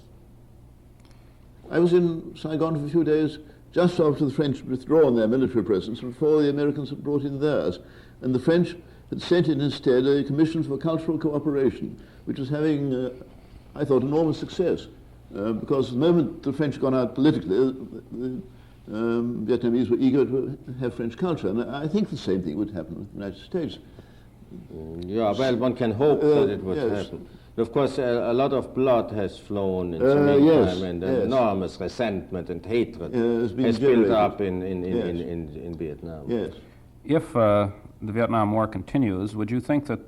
I was in Saigon for a few days just after the French had withdrawn their military presence, before the Americans had brought in theirs. And the French had sent in instead a commission for cultural cooperation, which was having, I thought, enormous success. Because the moment the French had gone out politically, the Vietnamese were eager to have French culture. And I think the same thing would happen with the United States. Yeah, well, one can hope that it would happen. Of course, a lot of blood has flown in the meantime, and enormous resentment and hatred has built up in Vietnam. Yes. If the Vietnam War continues, would you think that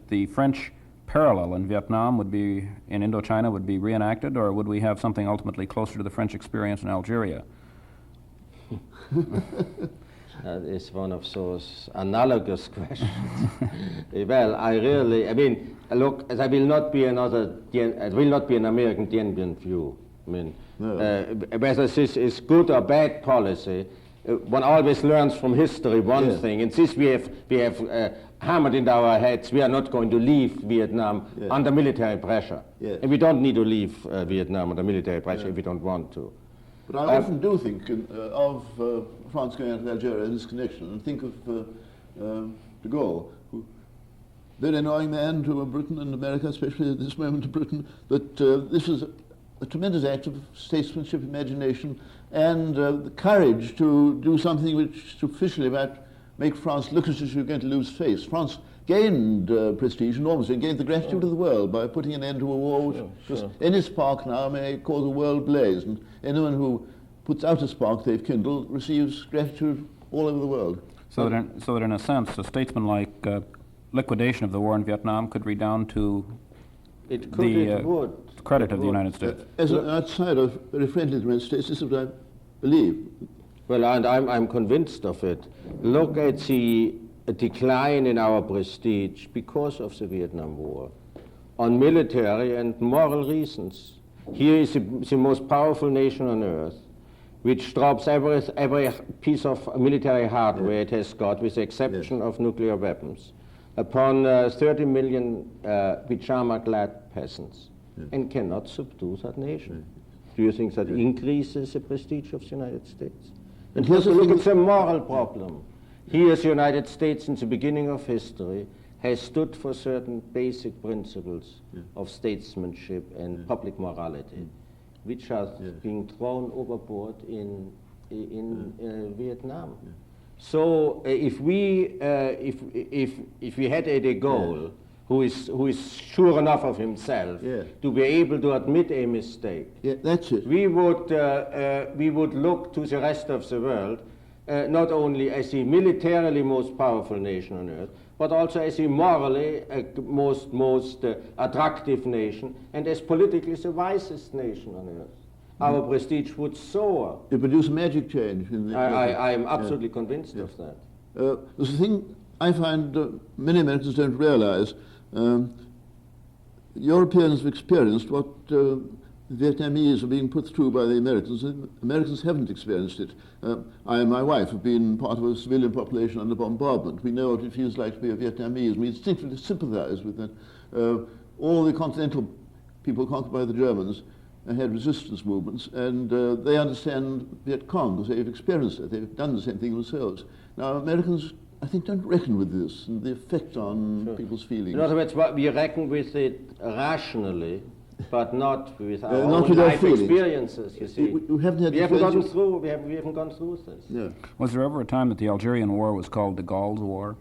the French parallel in Vietnam would be, in Indochina, would be reenacted, or would we have something ultimately closer to the French experience in Algeria? That is one of those analogous questions. Well, I mean, look, there will not be an American Dien Bien Phu. I mean, whether this is good or bad policy, one always learns from history one thing, and this we have hammered into our heads. We are not going to leave Vietnam under military pressure, and we don't need to leave Vietnam under military pressure if we don't want to. But I often do think of France going out to Algeria in this connection, and think of de Gaulle, who, very annoying man to Britain and America, especially at this moment to Britain, but this was a tremendous act of statesmanship, imagination, and the courage to do something which superficially might make France look as if you're going to lose face. France gained prestige enormously and gained the gratitude of the world by putting an end to a war which any spark now may cause a world blaze, and anyone who puts out a spark they've kindled receives gratitude all over the world. So that in a sense, a statesman-like liquidation of the war in Vietnam could redound to the credit of the United States. As an outsider, very friendly to the United States, this is what I believe. Well, and I'm convinced of it. Look at the decline in our prestige because of the Vietnam War, on military and moral reasons. Here is the most powerful nation on earth, which drops every piece of military hardware it has got, with the exception of nuclear weapons, upon 30 million pyjama-clad peasants, and cannot subdue that nation. Do you think that increases the prestige of the United States? And here's look at the moral problem. Here the United States, in the beginning of history, has stood for certain basic principles of statesmanship and public morality, which are being thrown overboard in Vietnam. So if we had a de Gaulle who is sure enough of himself to be able to admit a mistake, that's it. we would look to the rest of the world not only as the militarily most powerful nation on earth, but also as the morally most attractive nation, and as politically the wisest nation on earth. Our prestige would soar. It produce a magic change. I am absolutely convinced of that. There's a thing I find many Americans don't realize. Europeans have experienced what Vietnamese are being put through by the Americans. Americans haven't experienced it. I and my wife have been part of a civilian population under bombardment. We know what it feels like to be a Vietnamese. We instinctively sympathize with that. All the continental people conquered by the Germans had resistance movements, and they understand Viet Cong because they've experienced it. They've done the same thing themselves. Now, Americans, I think, don't reckon with this and the effect on people's feelings. In other words, we reckon with it rationally, but not with our not own with our life feelings. experiences, you see. We haven't had we haven't gone through this. Yeah. Was there ever a time that the Algerian War was called de Gaulle's War?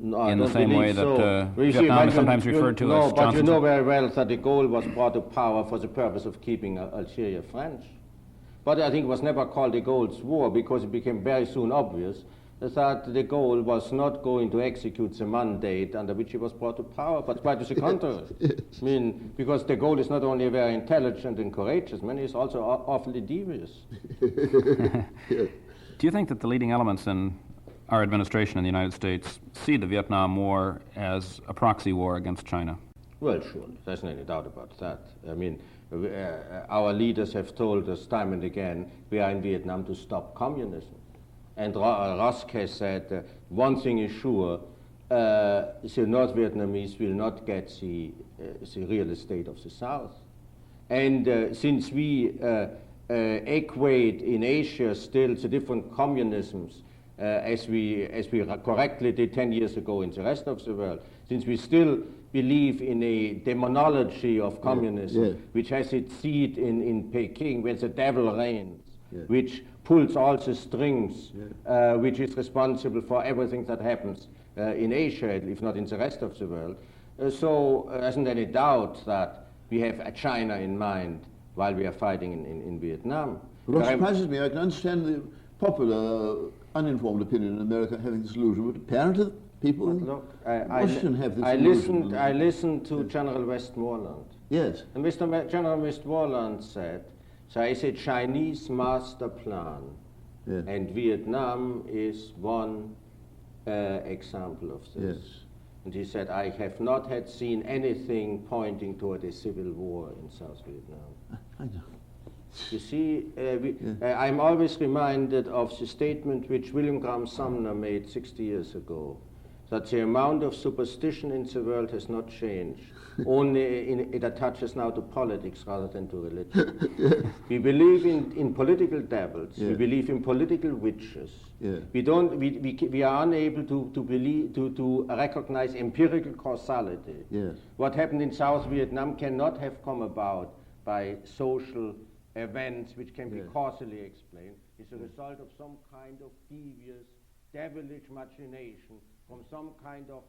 No, in the same way that Vietnam is sometimes referred to as Johnson's. No, but you know very well that de Gaulle was brought to power for the purpose of keeping Algeria French. But I think it was never called de Gaulle's War because it became very soon obvious that de Gaulle was not going to execute the mandate under which he was brought to power, but quite to the contrary. I mean, because de Gaulle is not only very intelligent and courageous man, he's also awfully devious. Do you think that the leading elements in our administration in the United States see the Vietnam War as a proxy war against China? Well, sure. There's no doubt about that. I mean, our leaders have told us time and again we are in Vietnam to stop communism. And Rusk has said one thing is sure, the North Vietnamese will not get the real estate of the South. And since we equate in Asia still the different communisms as we correctly did 10 years ago in the rest of the world, since we still believe in a demonology of communism, which has its seat in Peking, where the devil reigns, which pulls all the strings, which is responsible for everything that happens in Asia, if not in the rest of the world. So there isn't any doubt that we have China in mind while we are fighting in Vietnam. What surprises me, I can understand the popular uninformed opinion in America having this illusion, but apparently people in Washington have this illusion. I listened to General Westmoreland. Yes. And General Westmoreland said, there is a Chinese master plan, and Vietnam is one example of this. Yes. And he said, I have not had seen anything pointing toward a civil war in South Vietnam. I know. You see, I'm always reminded of the statement which William Graham Sumner made 60 years ago, that the amount of superstition in the world has not changed. Only it attaches now to politics rather than to religion. We believe in political devils. We believe in political witches. We are unable to recognize empirical causality. What happened in South Vietnam cannot have come about by social events which can be causally explained. It's a result of some kind of devious devilish machination from some kind of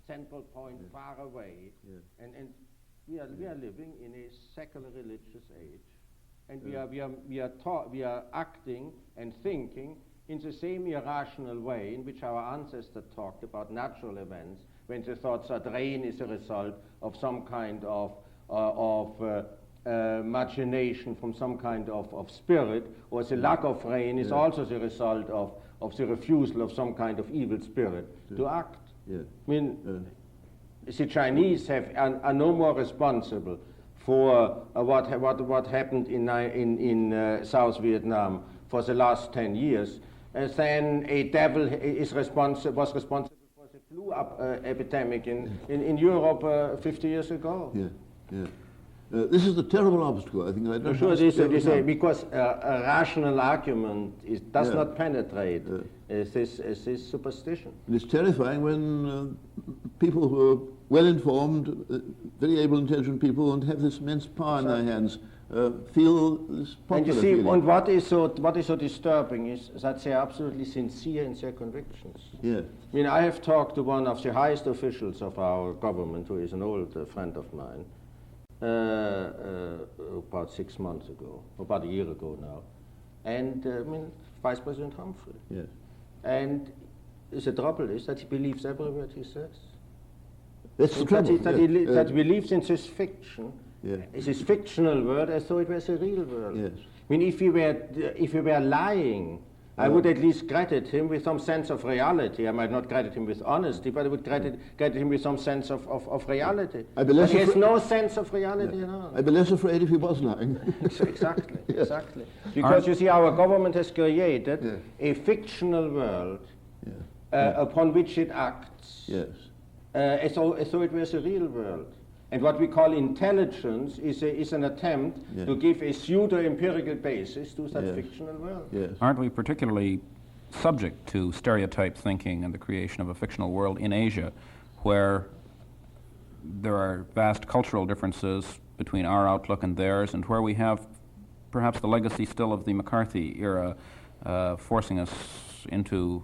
central point far away, and we are living in a secular religious age, and we are acting and thinking in the same irrational way in which our ancestors talked about natural events, when they thought that rain is a result of some kind of machination from some kind of spirit, or the lack of rain is also the result of the refusal of some kind of evil spirit to act. I mean, the Chinese are no more responsible for what happened in South Vietnam for the last 10 years than a devil was responsible for the flu epidemic in Europe 50 years ago. This is the terrible obstacle, I think. I don't sure, because a rational argument does not penetrate this superstition. And it's terrifying when people who are well-informed, very able, intelligent people, and have this immense power in their hands, feel this popular and you see, feeling. And what is so disturbing is that they are absolutely sincere in their convictions. Yeah. I mean, I have talked to one of the highest officials of our government, who is an old friend of mine, about 6 months ago, about a year ago now, and I mean, Vice President Humphrey. Yes. And the trouble is that he believes every word he says. That's the trouble. That he believes in this fiction, this fictional world, as though it was a real world. Yes. I mean, if he were lying, I would at least credit him with some sense of reality. I might not credit him with honesty, but I would credit him with some sense of reality. But he has no sense of reality at all. I'd be less afraid if he was lying. Exactly, exactly. Because you see, our government has created a fictional world upon which it acts, as though it was a real world. And what we call intelligence is an attempt to give a pseudo-empirical basis to that fictional world. Yes. Aren't we particularly subject to stereotype thinking and the creation of a fictional world in Asia, where there are vast cultural differences between our outlook and theirs, and where we have perhaps the legacy still of the McCarthy era forcing us into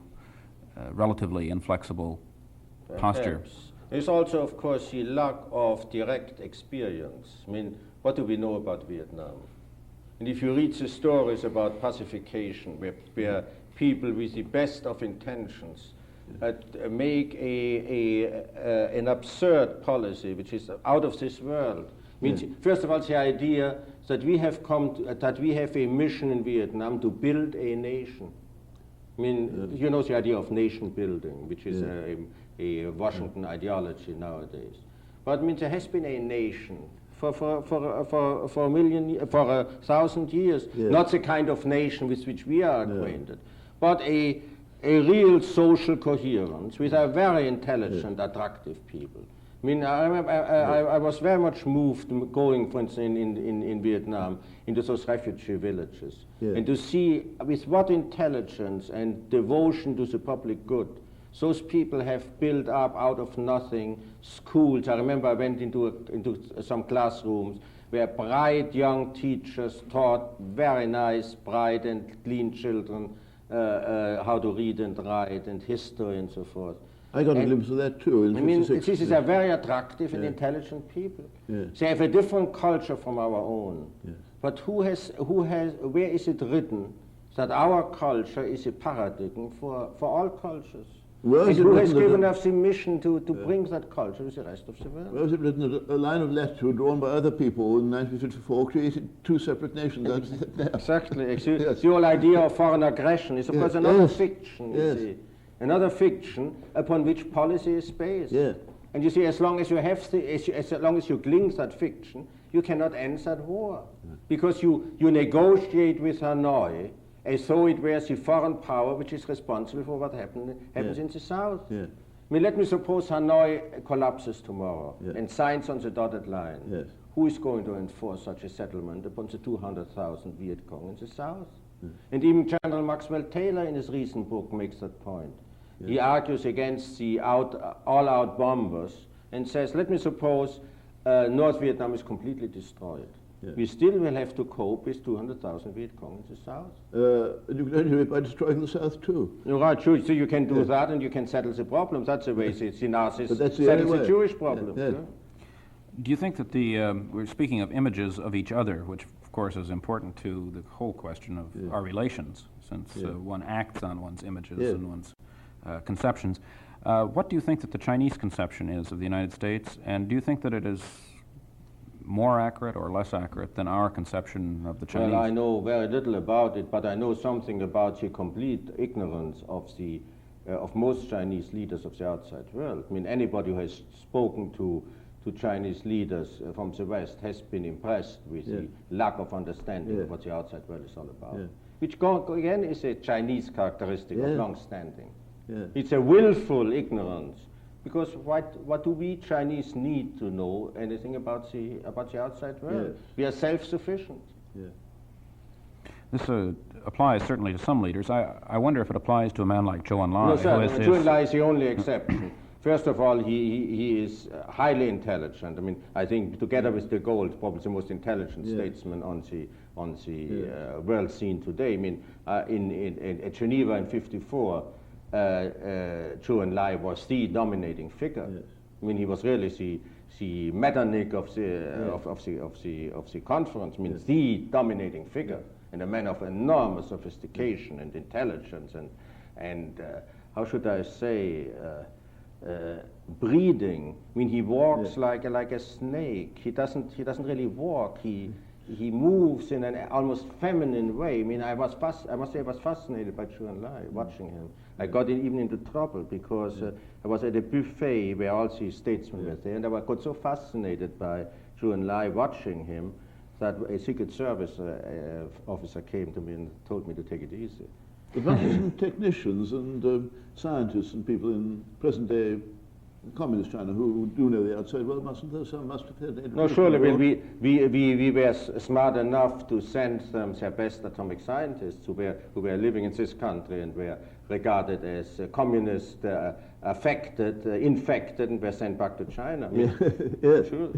relatively inflexible posture? There's also, of course, the lack of direct experience. I mean, what do we know about Vietnam? And if you read the stories about pacification, where people with the best of intentions make an absurd policy which is out of this world. I mean, first of all, the idea that we have that we have a mission in Vietnam to build a nation. I mean, you know the idea of nation building, which is a Washington ideology nowadays. But I mean, there has been a nation for 1,000 years, not the kind of nation with which we are acquainted, but a real social coherence with a very intelligent, attractive people. I mean, I was very much moved going, for instance, in Vietnam, into those refugee villages, and to see with what intelligence and devotion to the public good those people have built up out of nothing schools. I remember I went into some classrooms where bright young teachers taught very nice, bright and clean children how to read and write and history and so forth. I got a glimpse of that too. I mean, these are very attractive and intelligent people. They have a different culture from our own. But where is it written that our culture is a paradigm for all cultures? And who has given us the mission to bring that culture to the rest of the world? Where was it written that a line of latitude drawn by other people in 1954 created two separate nations? Exactly. The whole idea of foreign aggression is, of course, another fiction, you see. Another fiction upon which policy is based. And you see, as long as you cling to that fiction, you cannot end that war. Because you negotiate with Hanoi as though it was the foreign power which is responsible for what happens in the South. I mean, let me suppose Hanoi collapses tomorrow and signs on the dotted line. Who is going to enforce such a settlement upon the 200,000 Viet Cong in the South? And even General Maxwell Taylor in his recent book makes that point. He argues against the all-out bombers and says, let me suppose North Vietnam is completely destroyed. We still will have to cope with 200,000 Viet Cong in the south. And you can only do it by destroying the south too. You're right, sure. So you can do that and you can settle the problem. That's the way the Nazis settled the Jewish problem. Yeah. Do you think that we're speaking of images of each other, which of course is important to the whole question of our relations, since one acts on one's images and one's conceptions. What do you think that the Chinese conception is of the United States, and do you think that it is more accurate or less accurate than our conception of the Chinese? Well, I know very little about it, but I know something about the complete ignorance of most Chinese leaders of the outside world. I mean, anybody who has spoken to Chinese leaders from the West has been impressed with the lack of understanding of what the outside world is all about, which again is a Chinese characteristic of long standing. It's a willful ignorance. Because what do we Chinese need to know anything about the outside world? We are self-sufficient. This applies certainly to some leaders. I wonder if it applies to a man like Zhou Enlai. No, sir, Zhou Enlai is the only exception. First of all, he is highly intelligent. I mean, I think together with de Gaulle, probably the most intelligent statesman on the world scene today. I mean, at Geneva in '54. Zhou Enlai was the dominating figure. I mean, he was really the Metternich of the conference. I mean, the dominating figure, and a man of enormous sophistication and intelligence and how should I say, breeding. I mean, he walks like a snake. He doesn't really walk. He moves in an almost feminine way. I mean, I must say I was fascinated by Zhou Enlai, watching him. I got even into trouble because I was at a buffet where all these statesmen were there, and I got so fascinated by Zhou Enlai watching him that a Secret Service officer came to me and told me to take it easy. But mustn't technicians and scientists and people in present-day Communist China who do know the outside world, mustn't there? Some must have had. No, surely. Well, we were smart enough to send them their best atomic scientists who were living in this country and were regarded as communist, infected, and were sent back to China. I mean, sure.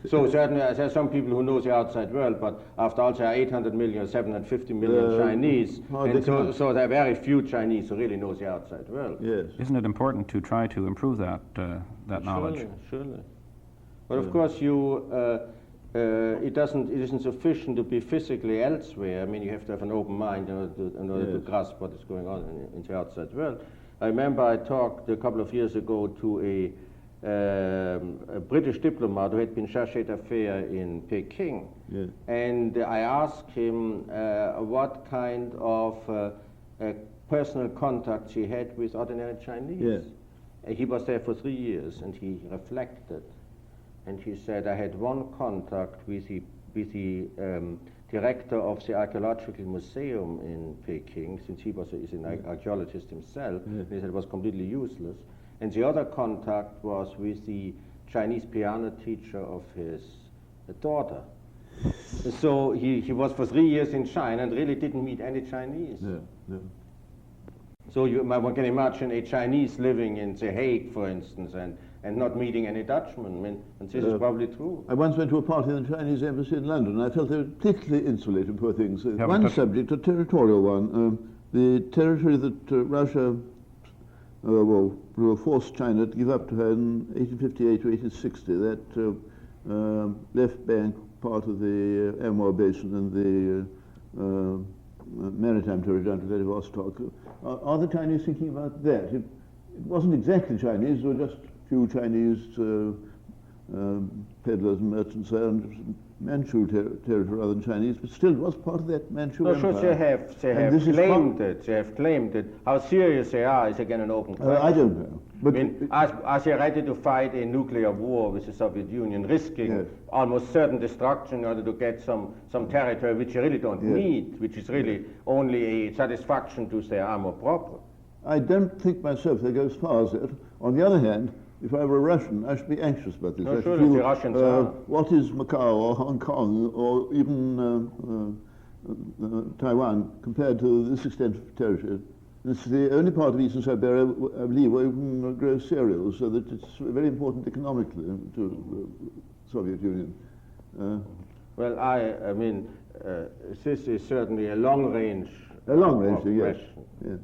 So certainly there are some people who know the outside world, but after all, there are 800 million, 750 million Chinese, and so there are very few Chinese who really know the outside world. Yes. Isn't it important to try to improve that knowledge? Surely. But of course, it isn't sufficient to be physically elsewhere. I mean, you have to have an open mind in order to grasp what is going on in the outside world. I remember I talked a couple of years ago to a British diplomat who had been chargé d'affaires in Peking, and I asked him what kind of personal contacts he had with ordinary Chinese. He was there for 3 years, and he reflected. And he said, I had one contact with the director of the archaeological museum in Peking, since he is an archaeologist himself. And he said it was completely useless. And the other contact was with the Chinese piano teacher of his daughter. So he was for 3 years in China and really didn't meet any Chinese. So one can imagine a Chinese living in The Hague, for instance, and not meeting any Dutchman. I mean, and this is probably true. I once went to a party in the Chinese embassy in London, and I felt they were particularly insulated, poor things. One subject, a territorial one, the territory that Russia forced China to give up to her in 1858 to 1860, that left bank part of the Amur Basin and the maritime territory down to Vladivostok. Are the Chinese thinking about that? It wasn't exactly Chinese, there were just a few Chinese peddlers and merchants there, and Manchu territory rather than Chinese, but still it was part of that Manchu empire. Sure, they have claimed it. How serious they are is again an open question. I don't know. But I mean, are they ready to fight a nuclear war with the Soviet Union, risking almost certain destruction in order to get some territory which they really don't need, which is really only a satisfaction to their amour propre? I don't think myself they go as far as that. On the other hand, if I were a Russian, I should be anxious about this. No, surely the Russians are. What is Macau or Hong Kong or even Taiwan compared to this extent of territory? It's the only part of Eastern Siberia, I believe, where you can grow cereals, so that it's very important economically to the Soviet Union. Well, I mean, this is certainly a long-range A long range, yes. question. Yeah.